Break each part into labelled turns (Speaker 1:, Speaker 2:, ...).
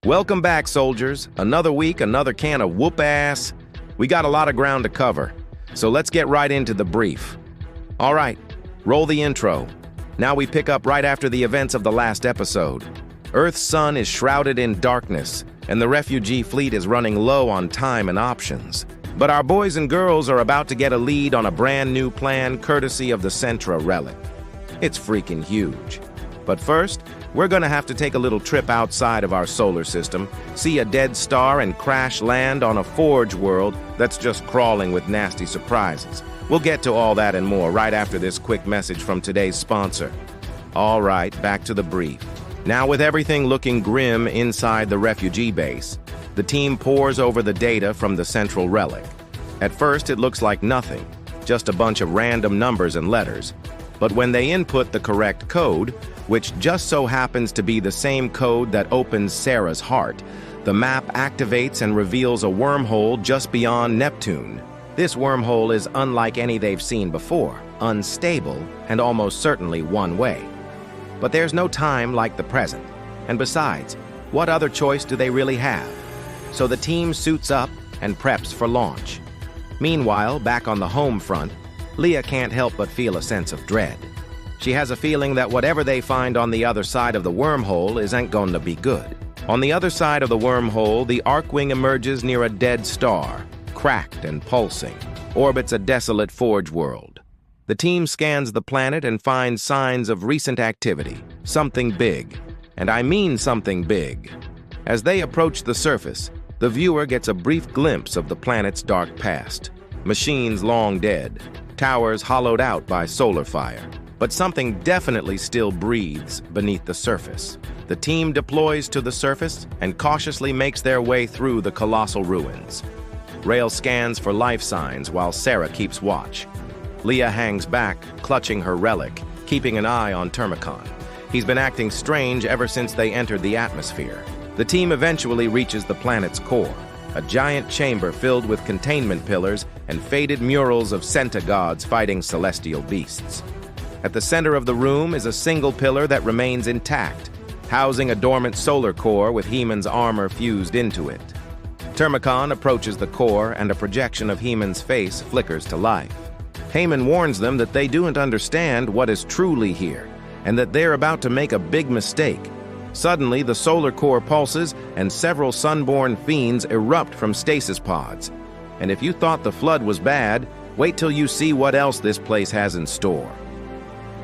Speaker 1: Welcome back, soldiers. Another week, another can of whoop ass. We got a lot of ground to cover, so let's get right into the brief. All right, roll the intro. Now we pick up right after the events of the last episode. Earth's sun is shrouded in darkness, and the refugee fleet is running low on time and options. But our boys and girls are about to get a lead on a brand new plan courtesy of the Centra relic. It's freaking huge. But first, we're gonna have to take a little trip outside of our solar system, see a dead star, and crash land on a forge world that's just crawling with nasty surprises. We'll get to all that and more right after this quick message from today's sponsor. All right, back to the brief. Now, with everything looking grim inside the refugee base, the team pores over the data from the central relic. At first, it looks like nothing, just a bunch of random numbers and letters. But when they input the correct code, which just so happens to be the same code that opens Sarah's heart, the map activates and reveals a wormhole just beyond Neptune. This wormhole is unlike any they've seen before, unstable, and almost certainly one way. But there's no time like the present. And besides, what other choice do they really have? So the team suits up and preps for launch. Meanwhile, back on the home front, Leah can't help but feel a sense of dread. She has a feeling that whatever they find on the other side of the wormhole isn't going to be good. On the other side of the wormhole, the Arkwing emerges near a dead star, cracked and pulsing, orbits a desolate forge world. The team scans the planet and finds signs of recent activity, something big, and I mean something big. As they approach the surface, the viewer gets a brief glimpse of the planet's dark past. Machines long dead, towers hollowed out by solar fire. But something definitely still breathes beneath the surface. The team deploys to the surface and cautiously makes their way through the colossal ruins. Rail scans for life signs while Sarah keeps watch. Leah hangs back, clutching her relic, keeping an eye on TERMICON. He's been acting strange ever since they entered the atmosphere. The team eventually reaches the planet's core, a giant chamber filled with containment pillars and faded murals of centagods fighting celestial beasts. At the center of the room is a single pillar that remains intact, housing a dormant solar core with Heman's armor fused into it. TERMICON approaches the core and a projection of Heman's face flickers to life. Heman warns them that they don't understand what is truly here, and that they're about to make a big mistake. Suddenly, the solar core pulses and several sunborn fiends erupt from stasis pods. And if you thought the flood was bad, wait till you see what else this place has in store.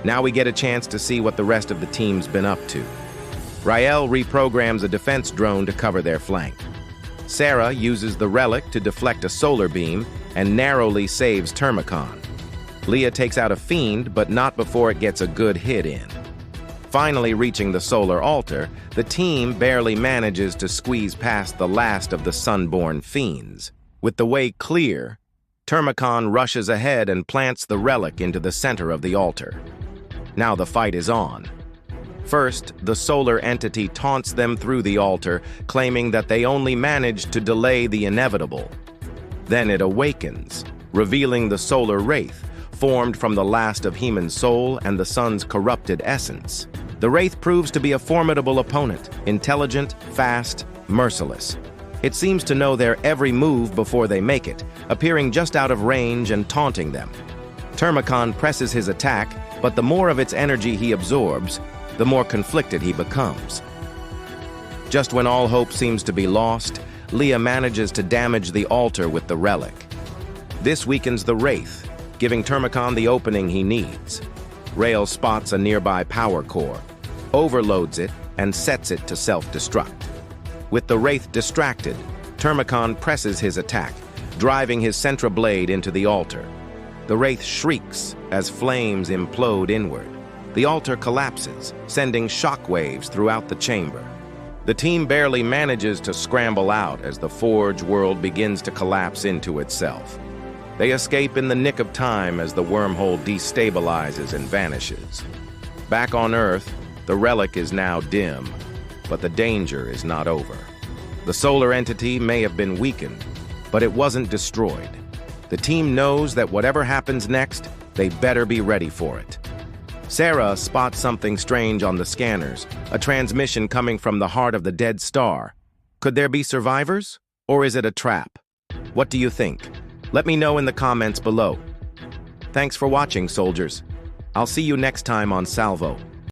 Speaker 1: Now we get a chance to see what the rest of the team's been up to. Rael reprograms a defense drone to cover their flank. Sarah uses the relic to deflect a solar beam and narrowly saves TERMICON. Leah takes out a fiend, but not before it gets a good hit in. Finally reaching the solar altar, the team barely manages to squeeze past the last of the sunborn fiends. With the way clear, TERMICON rushes ahead and plants the relic into the center of the altar. Now the fight is on. First, the solar entity taunts them through the altar, claiming that they only managed to delay the inevitable. Then it awakens, revealing the solar wraith, formed from the last of Heman's soul and the sun's corrupted essence. The wraith proves to be a formidable opponent, intelligent, fast, merciless. It seems to know their every move before they make it, appearing just out of range and taunting them. TERMICON presses his attack, but the more of its energy he absorbs, the more conflicted he becomes. Just when all hope seems to be lost, Leah manages to damage the altar with the relic. This weakens the wraith, giving TERMICON the opening he needs. Rail spots a nearby power core, overloads it, and sets it to self-destruct. With the wraith distracted, TERMICON presses his attack, driving his Centra blade into the altar. The wraith shrieks as flames implode inward. The altar collapses, sending shockwaves throughout the chamber. The team barely manages to scramble out as the forge world begins to collapse into itself. They escape in the nick of time as the wormhole destabilizes and vanishes. Back on Earth, the relic is now dim, but the danger is not over. The solar entity may have been weakened, but it wasn't destroyed. The team knows that whatever happens next, they better be ready for it. Sarah spots something strange on the scanners, a transmission coming from the heart of the dead star. Could there be survivors? Or is it a trap? What do you think? Let me know in the comments below. Thanks for watching, soldiers. I'll see you next time on Salvo.